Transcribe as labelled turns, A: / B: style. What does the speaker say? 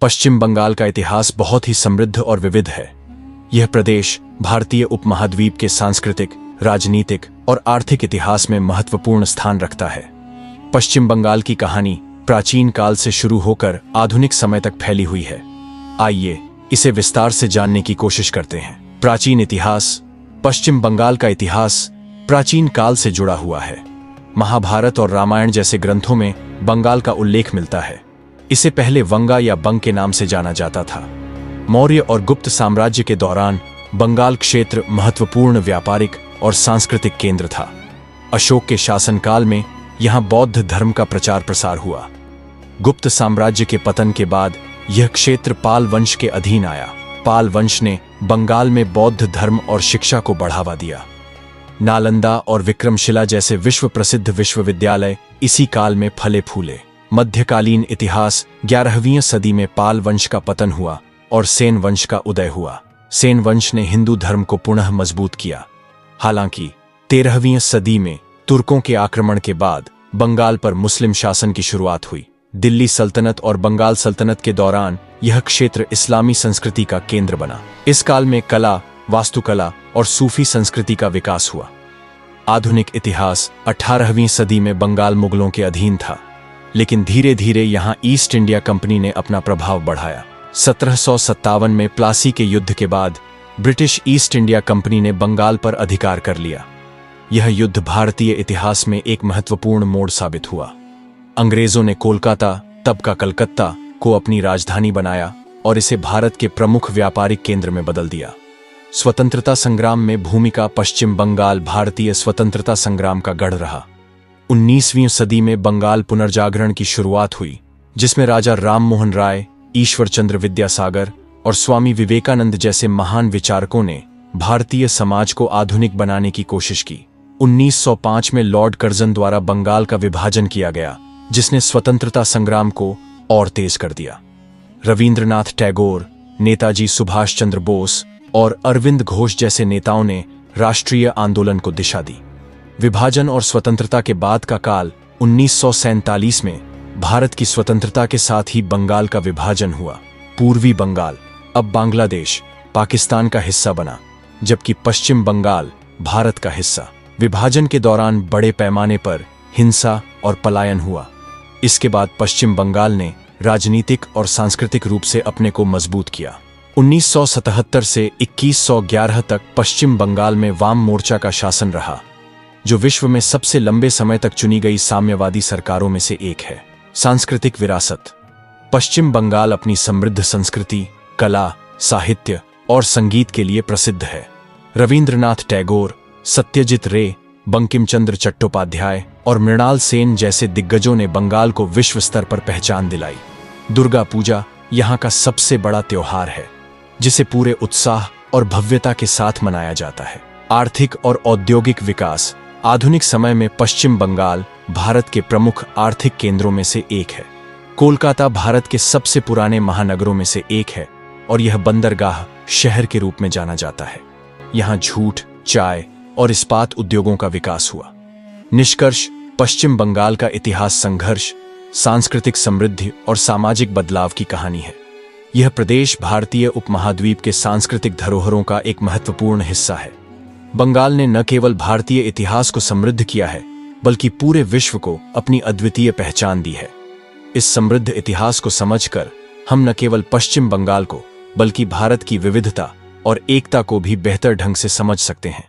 A: पश्चिम बंगाल का इतिहास बहुत ही समृद्ध और विविध है। यह प्रदेश भारतीय उपमहाद्वीप के सांस्कृतिक, राजनीतिक और आर्थिक इतिहास में महत्वपूर्ण स्थान रखता है। पश्चिम बंगाल की कहानी प्राचीन काल से शुरू होकर आधुनिक समय तक फैली हुई है। आइए इसे विस्तार से जानने की कोशिश करते हैं। प्राचीन इतिहास। पश्चिम बंगाल का इतिहास प्राचीन काल से जुड़ा हुआ है। महाभारत और रामायण जैसे ग्रंथों में बंगाल का उल्लेख मिलता है। इसे पहले वंगा या बंग के नाम से जाना जाता था। मौर्य और गुप्त साम्राज्य के दौरान बंगाल क्षेत्र महत्वपूर्ण व्यापारिक और सांस्कृतिक केंद्र था। अशोक के शासनकाल में यहां बौद्ध धर्म का प्रचार प्रसार हुआ। गुप्त साम्राज्य के पतन के बाद यह क्षेत्र पाल वंश के अधीन आया। पाल वंश ने बंगाल में बौद्ध धर्म और शिक्षा को बढ़ावा दिया। नालंदा और विक्रमशिला जैसे विश्व प्रसिद्ध विश्वविद्यालय इसी काल में फले फूले। मध्यकालीन इतिहास। 11वीं सदी में पाल वंश का पतन हुआ और सेन वंश का उदय हुआ। सेन वंश ने हिंदू धर्म को पुनः मजबूत किया। हालांकि 13वीं सदी में तुर्कों के आक्रमण के बाद बंगाल पर मुस्लिम शासन की शुरुआत हुई। दिल्ली सल्तनत और बंगाल सल्तनत के दौरान यह क्षेत्र इस्लामी संस्कृति का केंद्र बना। इस काल में कला, वास्तुकला और सूफी संस्कृति का विकास हुआ। आधुनिक इतिहास। 18वीं सदी में बंगाल मुगलों के अधीन था, लेकिन धीरे धीरे यहां ईस्ट इंडिया कंपनी ने अपना प्रभाव बढ़ाया। 1757 में प्लासी के युद्ध के बाद ब्रिटिश ईस्ट इंडिया कंपनी ने बंगाल पर अधिकार कर लिया। यह युद्ध भारतीय इतिहास में एक महत्वपूर्ण मोड़ साबित हुआ। अंग्रेजों ने कोलकाता, तब का कलकत्ता, को अपनी राजधानी बनाया और इसे भारत के प्रमुख व्यापारिक केंद्र में बदल दिया। स्वतंत्रता संग्राम में भूमिका। पश्चिम बंगाल भारतीय स्वतंत्रता संग्राम का गढ़ रहा। 19वीं सदी में बंगाल पुनर्जागरण की शुरुआत हुई, जिसमें राजा राम मोहन राय, ईश्वर चंद्र विद्यासागर और स्वामी विवेकानंद जैसे महान विचारकों ने भारतीय समाज को आधुनिक बनाने की कोशिश की। 1905 में लॉर्ड कर्जन द्वारा बंगाल का विभाजन किया गया, जिसने स्वतंत्रता संग्राम को और तेज कर दिया। रविंद्रनाथ टैगोर, नेताजी सुभाष चंद्र बोस और अरविंद घोष जैसे नेताओं ने राष्ट्रीय आंदोलन को दिशा दी। विभाजन और स्वतंत्रता के बाद का काल। 1947 में भारत की स्वतंत्रता के साथ ही बंगाल का विभाजन हुआ। पूर्वी बंगाल अब बांग्लादेश, पाकिस्तान का हिस्सा बना, जबकि पश्चिम बंगाल भारत का हिस्सा। विभाजन के दौरान बड़े पैमाने पर हिंसा और पलायन हुआ। इसके बाद पश्चिम बंगाल ने राजनीतिक और सांस्कृतिक रूप से अपने को मजबूत किया। 1977 से 2111 तक पश्चिम बंगाल में वाम मोर्चा का शासन रहा, जो विश्व में सबसे लंबे समय तक चुनी गई साम्यवादी सरकारों में से एक है। सांस्कृतिक विरासत। पश्चिम बंगाल अपनी समृद्ध संस्कृति, कला, साहित्य और संगीत के लिए प्रसिद्ध है। रविंद्रनाथ टैगोर, सत्यजित रे, बंकिम चंद्र चट्टोपाध्याय और मृणाल सेन जैसे दिग्गजों ने बंगाल को विश्व स्तर पर पहचान दिलाई। दुर्गा पूजा यहाँ का सबसे बड़ा त्योहार है, जिसे पूरे उत्साह और भव्यता के साथ मनाया जाता है। आर्थिक और औद्योगिक विकास। आधुनिक समय में पश्चिम बंगाल भारत के प्रमुख आर्थिक केंद्रों में से एक है। कोलकाता भारत के सबसे पुराने महानगरों में से एक है और यह बंदरगाह शहर के रूप में जाना जाता है। यहाँ जूट, चाय और इस्पात उद्योगों का विकास हुआ। निष्कर्ष। पश्चिम बंगाल का इतिहास संघर्ष, सांस्कृतिक समृद्धि और सामाजिक बदलाव की कहानी है। यह प्रदेश भारतीय उपमहाद्वीप के सांस्कृतिक धरोहरों का एक महत्वपूर्ण हिस्सा है। बंगाल ने न केवल भारतीय इतिहास को समृद्ध किया है, बल्कि पूरे विश्व को अपनी अद्वितीय पहचान दी है। इस समृद्ध इतिहास को समझकर हम न केवल पश्चिम बंगाल को, बल्कि भारत की विविधता और एकता को भी बेहतर ढंग से समझ सकते हैं।